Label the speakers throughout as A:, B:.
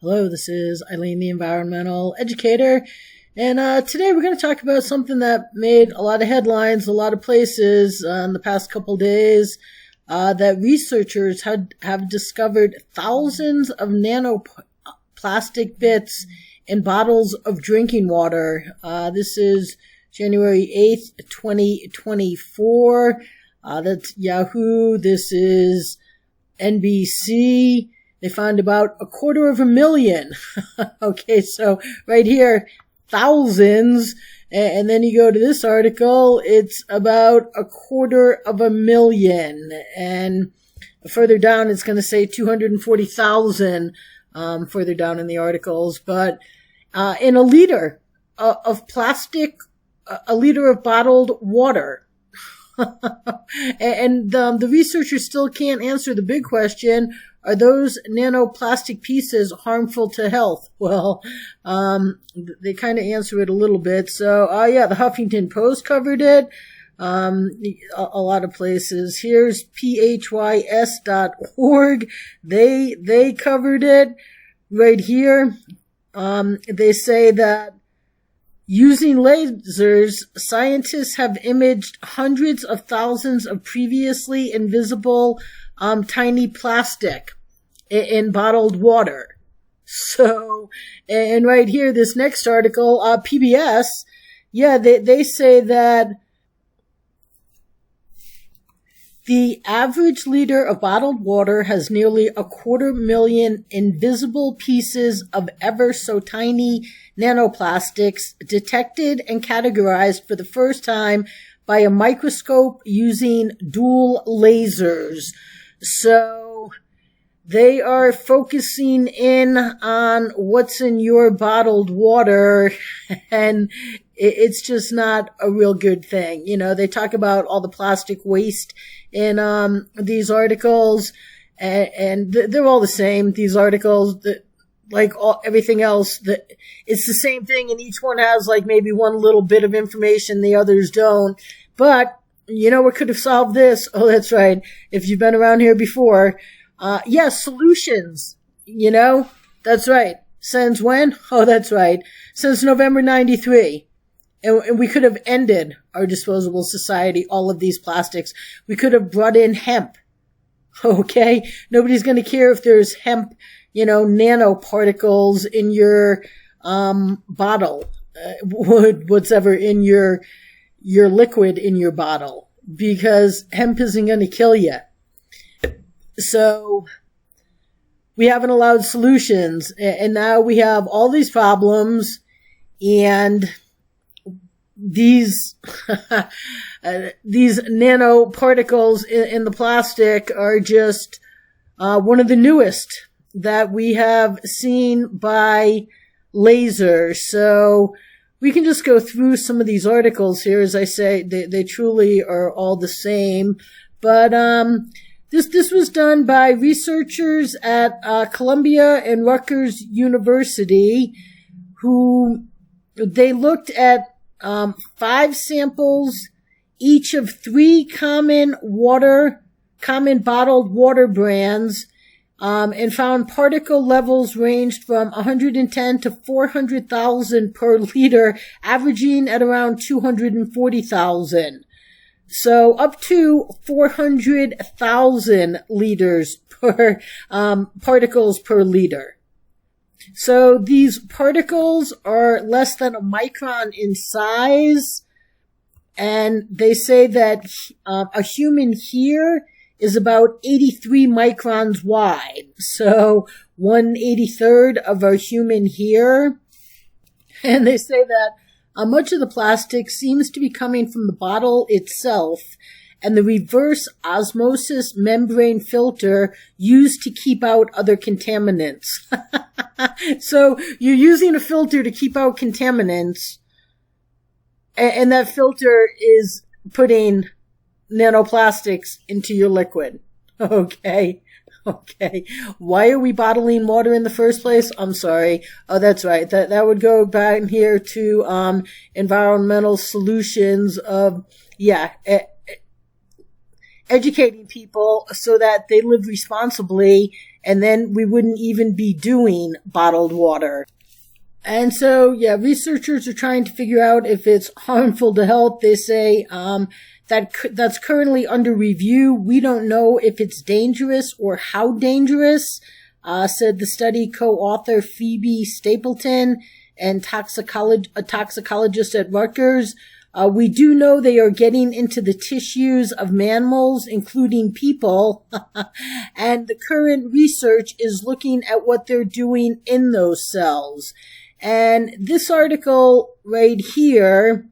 A: Hello, this is Eileen, the environmental educator, and today we're going to talk about something that made a lot of headlines, a lot of places in the past couple days, that researchers have discovered thousands of nanoplastic bits in bottles of drinking water. This is January 8th, 2024. That's Yahoo. This is NBC. They found about 250,000. Okay, so right here, thousands. And then you go to this article, it's about 250,000. And further down, it's going to say 240,000 further down in the articles. But in a liter of plastic, a liter of bottled water. And the researchers still can't answer the big question: are those nanoplastic pieces harmful to health? Well, they kind of answer it a little bit. So, the Huffington Post covered it. A lot of places. Here's phys.org. They covered it right here. They say that using lasers, scientists have imaged hundreds of thousands of previously invisible tiny plastic in bottled water. So, and right here, this next article, PBS, they say that the average liter of bottled water has nearly 250,000 invisible pieces of ever so tiny nanoplastics detected and categorized for the first time by a microscope using dual lasers. So they are focusing in on what's in your bottled water, and it's just not a real good thing. You know, they talk about all the plastic waste in these articles, and they're all the same. These articles, like everything else, it's the same thing, and each one has like maybe one little bit of information the others don't. But you know what could have solved this? Oh, that's right. If you've been around here before, solutions. You know, that's right. Since when? Oh, that's right. Since November '93. And we could have ended our disposable society, all of these plastics. We could have brought in hemp. Okay? Nobody's going to care if there's hemp, nanoparticles in your bottle, whatever in your liquid in your bottle, because hemp isn't going to kill you. So we haven't allowed solutions, and now we have all these problems, and these nanoparticles in the plastic are just one of the newest that we have seen by laser. So we can just go through some of these articles here. As I say, they truly are all the same. But this was done by researchers at Columbia and Rutgers University, who they looked at 5 samples, each of 3 common bottled water brands, and found particle levels ranged from 110 to 400,000 per liter, averaging at around 240,000. So up to 400,000 liters per particles per liter. So these particles are less than a micron in size, and they say that a human hair is about 83 microns wide. So 1/83rd of a human hair. And they say that much of the plastic seems to be coming from the bottle itself and the reverse osmosis membrane filter used to keep out other contaminants. So you're using a filter to keep out contaminants, and that filter is putting nanoplastics into your liquid. Okay. Why are we bottling water in the first place? I'm sorry. Oh, that's right. That would go back here to environmental solutions of educating people so that they live responsibly, and then we wouldn't even be doing bottled water. And so, yeah, researchers are trying to figure out if it's harmful to health. They say that's currently under review. We don't know if it's dangerous or how dangerous, said the study co-author Phoebe Stapleton and a toxicologist at Rutgers. We do know they are getting into the tissues of mammals, including people, and the current research is looking at what they're doing in those cells. And this article right here,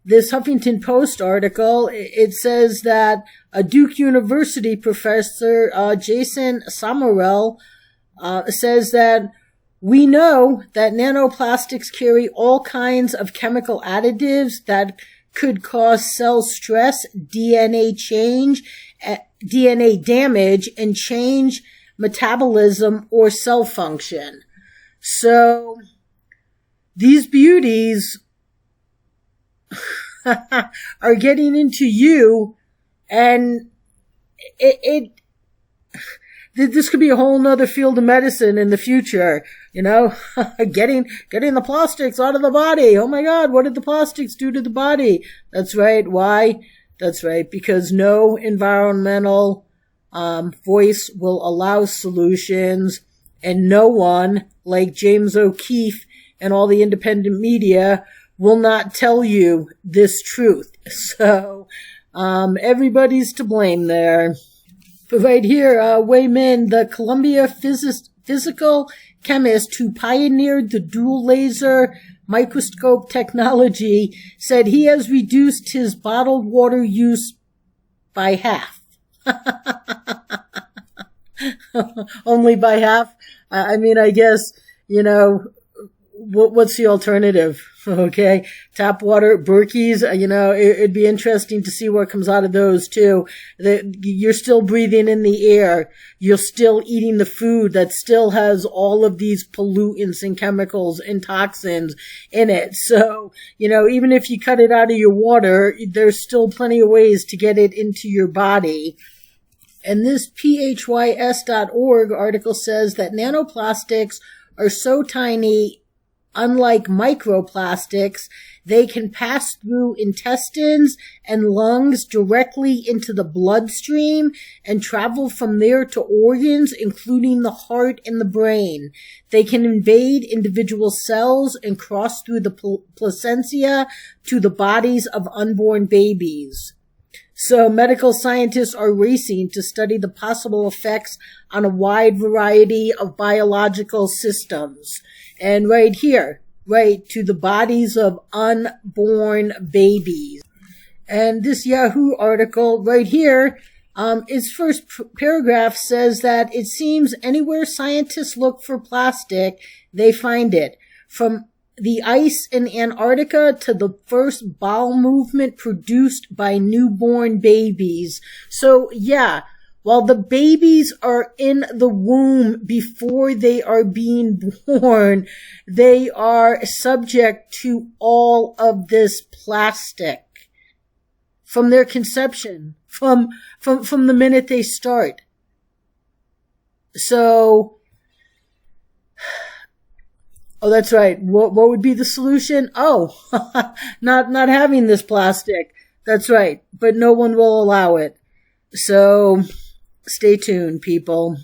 A: this Huffington Post article, it says that a Duke University professor, Jason Sommerell, says that we know that nanoplastics carry all kinds of chemical additives that could cause cell stress, DNA damage, and change metabolism or cell function. So these beauties are getting into you, and this could be a whole nother field of medicine in the future, getting the plastics out of the body. Oh my God, what did the plastics do to the body? That's right. Why? That's right. Because no environmental voice will allow solutions, and no one like James O'Keefe and all the independent media will not tell you this truth. So everybody's to blame there. But right here, Wei Min, the Columbia physical chemist who pioneered the dual laser microscope technology, said he has reduced his bottled water use by half. Only by half? I mean, I guess, what's the alternative? Okay. Tap water, Berkeys, it'd be interesting to see what comes out of those too. You're still breathing in the air. You're still eating the food that still has all of these pollutants and chemicals and toxins in it. So, even if you cut it out of your water, there's still plenty of ways to get it into your body. And this phys.org article says that nanoplastics are so tiny, unlike microplastics, they can pass through intestines and lungs directly into the bloodstream and travel from there to organs, including the heart and the brain. They can invade individual cells and cross through the placenta to the bodies of unborn babies. So medical scientists are racing to study the possible effects on a wide variety of biological systems. And right here, right to the bodies of unborn babies. And this Yahoo article right here, its first paragraph says that it seems anywhere scientists look for plastic, they find it. From the ice in Antarctica to the first bowel movement produced by newborn babies. So yeah, while the babies are in the womb before they are being born, they are subject to all of this plastic from their conception, from the minute they start. So, oh, that's right. What would be the solution? Oh, not having this plastic. That's right. But no one will allow it. So, stay tuned, people.